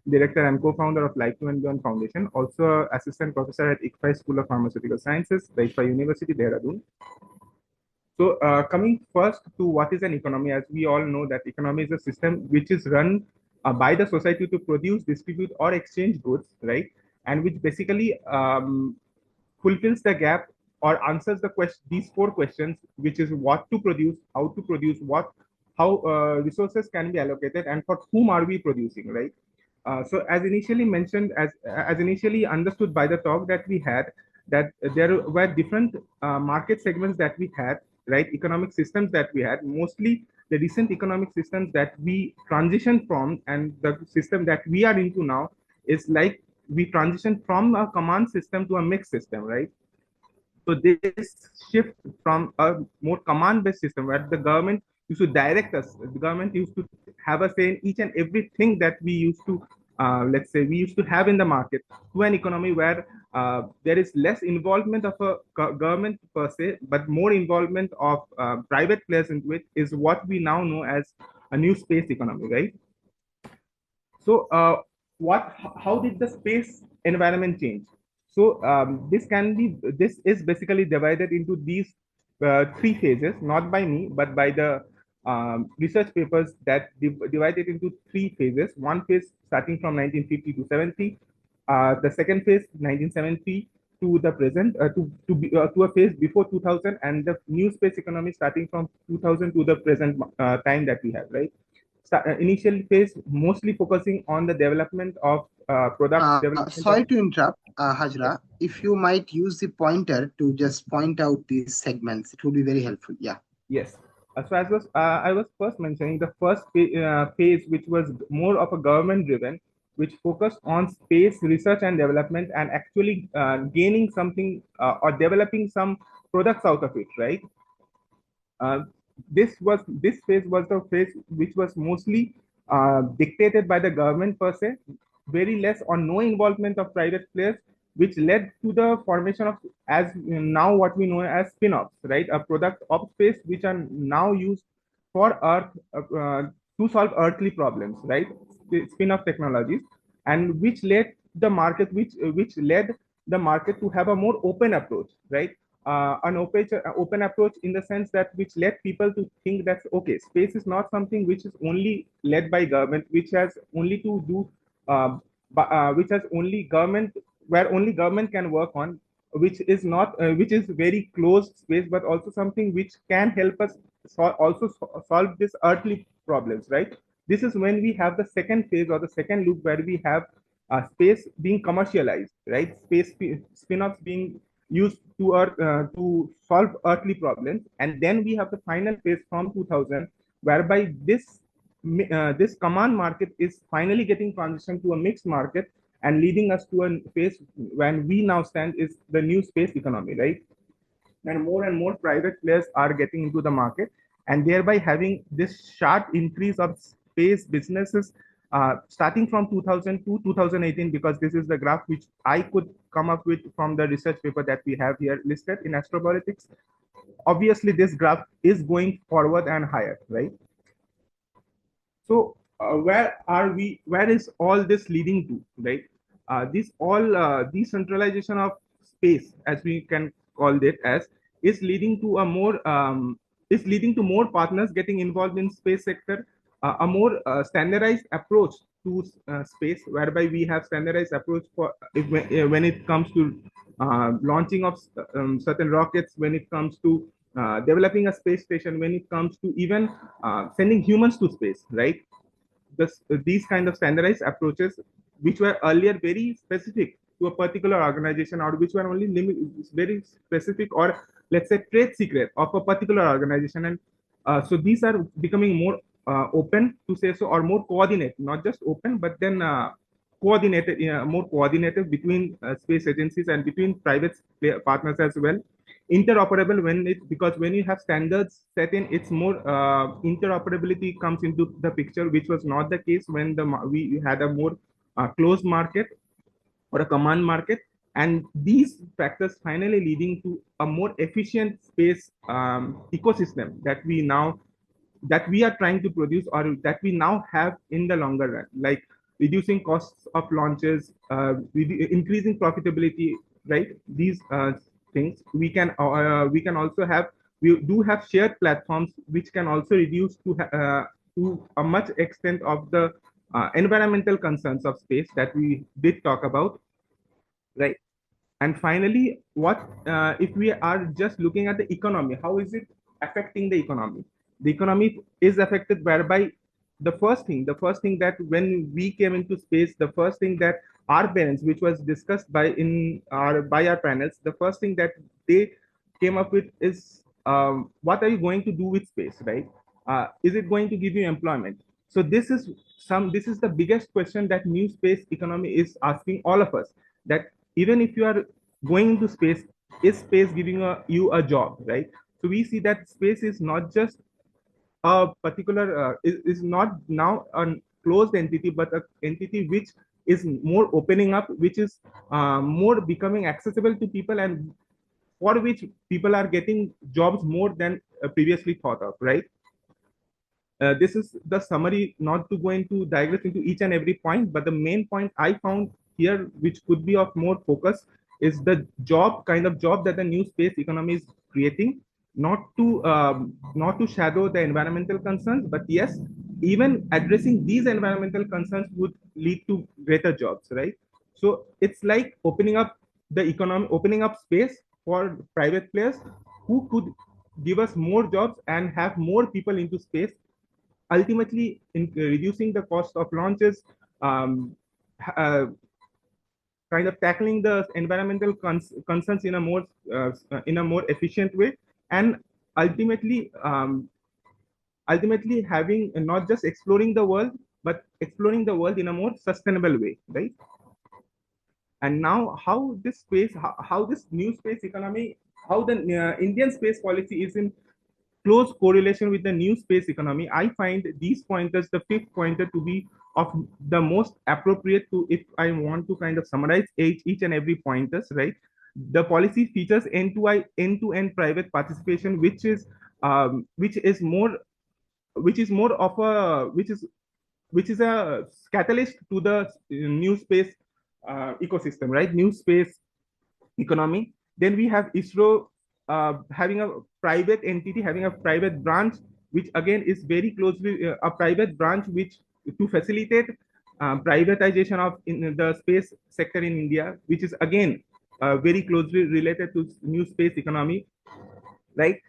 Director and co-founder of Life to and Beyond Foundation, also assistant professor at ICFAI School of Pharmaceutical Sciences, ICFAI University, Dehradun. So coming first to what is an economy, as we all know that economy is a system which is run by the society to produce, distribute, or exchange goods, right? And which basically fulfills the gap or answers the question, these four questions, which is what to produce, how to produce, how resources can be allocated, and for whom are we producing, right? So as initially mentioned, as initially understood by the talk that we had, that there were different market segments that we had, right? Economic systems that we had, mostly the recent economic systems that we transitioned from, and the system that we are into now is like we transitioned from a command system to a mixed system, right? So this shift from a more command-based system where the government used to direct us, the government used to have a say in each and everything that we used to, let's say, we used to have in the market, to an economy where there is less involvement of a government per se, but more involvement of private players into it, is what we now know as a new space economy, right? So, how did the space environment change? So, this is basically divided into these three phases, not by me, but by the research papers that divided into three phases. One phase starting from 1950 to 70, the second phase 1970 to the present, to a phase before 2000, and the new space economy starting from 2000 to the present time that we have, right? Initial phase mostly focusing on the development of products, development of. Sorry to interrupt, Hajra. If you might use the pointer to just point out these segments, it would be very helpful. Yeah. Yes. So as was I was first mentioning, the first phase, which was more of a government driven, which focused on space research and development, and actually gaining something or developing some products out of it, right? Uh, this phase was the phase which was mostly dictated by the government per se, very less or no involvement of private players, which led to the formation of, as now what we know as spin-offs, right? A product of space which are now used for Earth to solve earthly problems, right? Spin-off technologies, and which led the market, which led the market to have a more open approach, right? An open approach in the sense that which led people to think that okay, space is not something which is only led by government, which has only to do, which has only government, where only government can work on, which is not, which is very closed space, but also something which can help us solve this earthly problems, right? This is when we have the second phase or the second loop where we have space being commercialized, right? Space spin-offs being used to solve earthly problems, and then we have the final phase from 2000, whereby this command market is finally getting transitioned to a mixed market and leading us to a phase when we now stand is the new space economy, right? And more private players are getting into the market, and thereby having this sharp increase of space businesses starting from 2000 to 2018, because this is the graph which I could come up with from the research paper that we have here listed in astropolitics. Obviously, this graph is going forward and higher, right? So where are we? Where is all this leading to, right? This all decentralization of space, as we can call it as, is leading to a more is leading to more partners getting involved in space sector, a more standardized approach to space, whereby we have standardized approach for when it comes to launching of certain rockets, when it comes to developing a space station, when it comes to even sending humans to space, right? These kind of standardized approaches, which were earlier very specific to a particular organization, or which were only very specific, or let's say trade secret of a particular organization, and so these are becoming more open, to say so, or more coordinated, not just open, but then coordinated, more coordinated between space agencies and between private partners as well. Interoperable because when you have standards set in, it's more interoperability comes into the picture, which was not the case when we had a more closed market or a command market. And these factors finally leading to a more efficient space ecosystem that we are trying to produce, or that we now have in the longer run. Like reducing costs of launches, increasing profitability, right? These things we can also have. We do have shared platforms which can also reduce to a much extent of the environmental concerns of space that we did talk about, right? And finally, what if we are just looking at the economy? How is it affecting the economy? The economy is affected whereby the first thing that when we came into space, the first thing that our parents, which was discussed by our panels, the first thing that they came up with is what are you going to do with space, right? Is it going to give you employment? So this is the biggest question that new space economy is asking all of us. That even if you are going into space, is space giving you a job, right? So we see that space is not just a particular is not now a closed entity, but an entity which is more opening up, which is more becoming accessible to people, and for which people are getting jobs more than previously thought of, right? This is the summary, not to go into digress into each and every point, but the main point I found here, which could be of more focus, is the kind of job that the new space economy is creating, not to shadow the environmental concerns, but yes, even addressing these environmental concerns would lead to greater jobs, right? So it's like opening up the economy, opening up space for private players who could give us more jobs and have more people into space, ultimately in reducing the cost of launches, um, uh, kind of tackling the environmental concerns in a more efficient way, and ultimately ultimately having not just exploring the world, but exploring the world in a more sustainable way, right? And now how this new space economy, how the Indian space policy is in close correlation with the new space economy, I find these pointers, the fifth pointer, to be of the most appropriate to, if I want to kind of summarize each and every pointers, right? The policy features end-to-end private participation, which is more of a which is a catalyst to the new space ecosystem, right? New space economy. Then we have ISRO having a private entity, having a private branch, which again is very closely a private branch which to facilitate privatization of in the space sector in India, which is again very closely related to new space economy, right?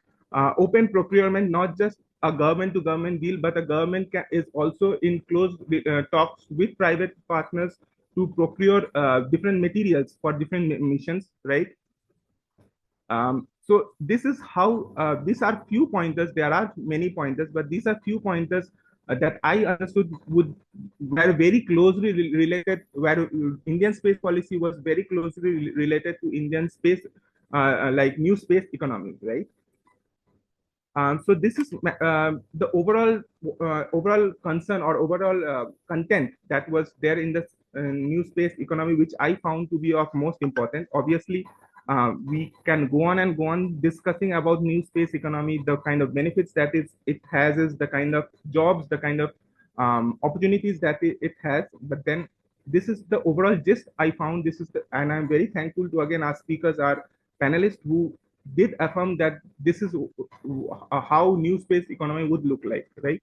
Open procurement, not just a government to government deal, but a government is also in close talks with private partners to procure different materials for different missions, right? So this is how these are few pointers. There are many pointers, but these are few pointers that I understood would were very closely related. Where Indian space policy was very closely related to Indian space, like new space economy, right? So this is the overall concern or overall content that was there in the new space economy, which I found to be of most important. Obviously, we can go on and go on discussing about new space economy. The kind of benefits that it has is the kind of jobs, the kind of opportunities that it has. But then this is the overall gist I found. And I'm very thankful to again our speakers, our panelists who did affirm that this is how new space economy would look like, right?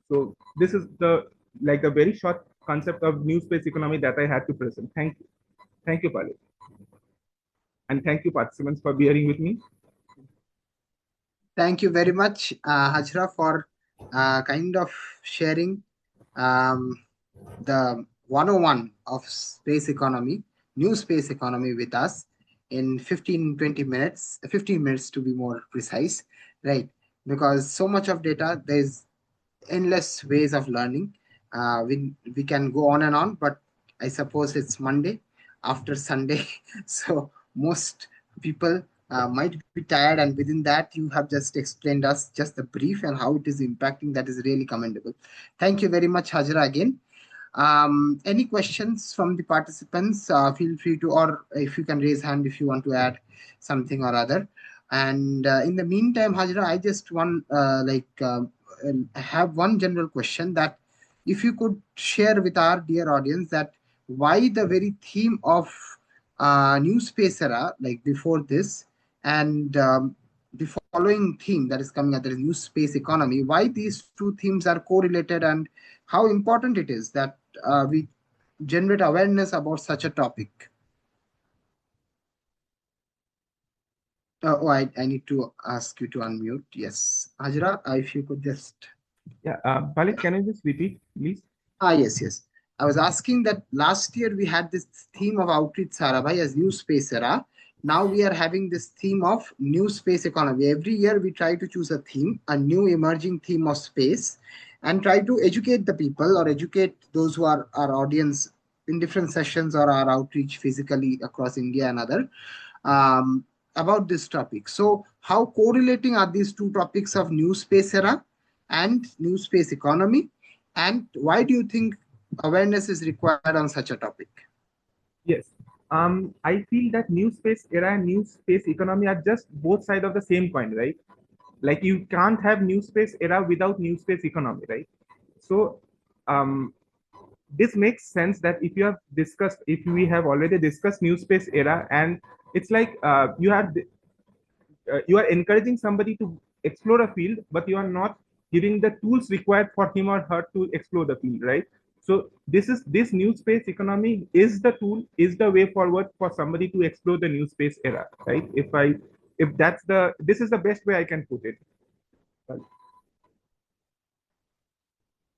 So this is the like a very short concept of new space economy that I had to present. Thank you, Palit, and thank you, participants, for bearing with me. Thank you very much, Hajra, for kind of sharing um, the 101 of space economy, new space economy with us in 15-20 minutes, 15 minutes to be more precise, right? Because so much of data, there's endless ways of learning. We can go on and on, but I suppose it's Monday after Sunday, so most people might be tired, and within that, you have just explained us just the brief and how it is impacting. That is really commendable. Thank you very much, Hajra, again. Any questions from the participants? Feel free to, or if you can raise hand if you want to add something or other. And in the meantime, Hajra, I just want have one general question that if you could share with our dear audience that why the very theme of new space era, like before this, and the following theme that is coming out, that is new space economy, why these two themes are correlated, and how important it is that we generate awareness about such a topic. I need to ask you to unmute. Yes. Hajra, if you could just. Yeah, Palit, can you just repeat, please? Yes, yes. I was asking that last year we had this theme of outreach Sarabhai as new space era. Now we are having this theme of new space economy. Every year we try to choose a theme, a new emerging theme of space, and try to educate the people or educate those who are our audience in different sessions or our outreach physically across India and other um, about this topic. So, how correlating are these two topics of new space era and new space economy? And why do you think awareness is required on such a topic? Yes. I feel that new space era and new space economy are just both sides of the same coin, right? Like you can't have new space era without new space economy, right? So um, this makes sense that if we have already discussed new space era, and it's like you are encouraging somebody to explore a field, but you are not giving the tools required for him or her to explore the field, right? So this new space economy is the tool, is the way forward for somebody to explore the new space era, right? If that's the this is the best way I can put it.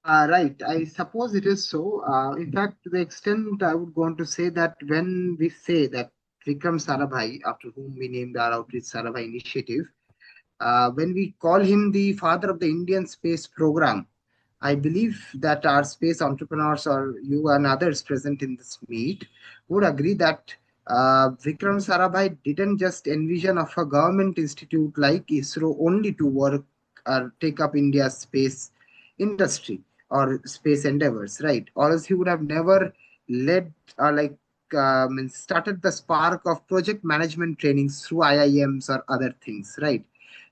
Right. I suppose it is so. In fact, to the extent I would want to say that when we say that Vikram Sarabhai, after whom we named our outreach Sarabhai initiative, when we call him the father of the Indian space program, I believe that our space entrepreneurs or you and others present in this meet would agree that Vikram Sarabhai didn't just envision of a government institute like ISRO only to work or take up India's space industry or space endeavors, right? Or else he would have never led or started the spark of project management trainings through IIMs or other things, right?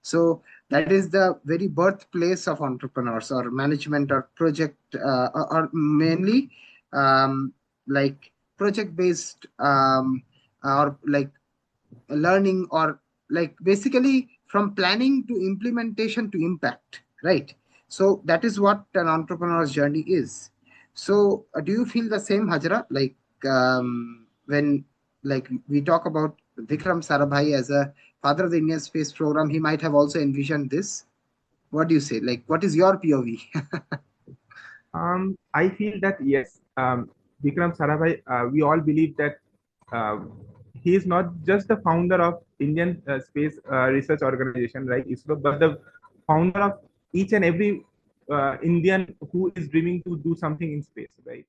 So that is the very birthplace of entrepreneurs or management or project or mainly um, like project based or like learning or like basically from planning to implementation to impact, right? So that is what an entrepreneur's journey is. So do you feel the same, Hajra, like when like we talk about Vikram Sarabhai as a father of the Indian space program, he might have also envisioned this. What do you say? Like, what is your POV? I feel that yes, Vikram Sarabhai, we all believe that uh, he is not just the founder of Indian Space Research Organization, right, ISRO, but the founder of each and every Indian who is dreaming to do something in space, right?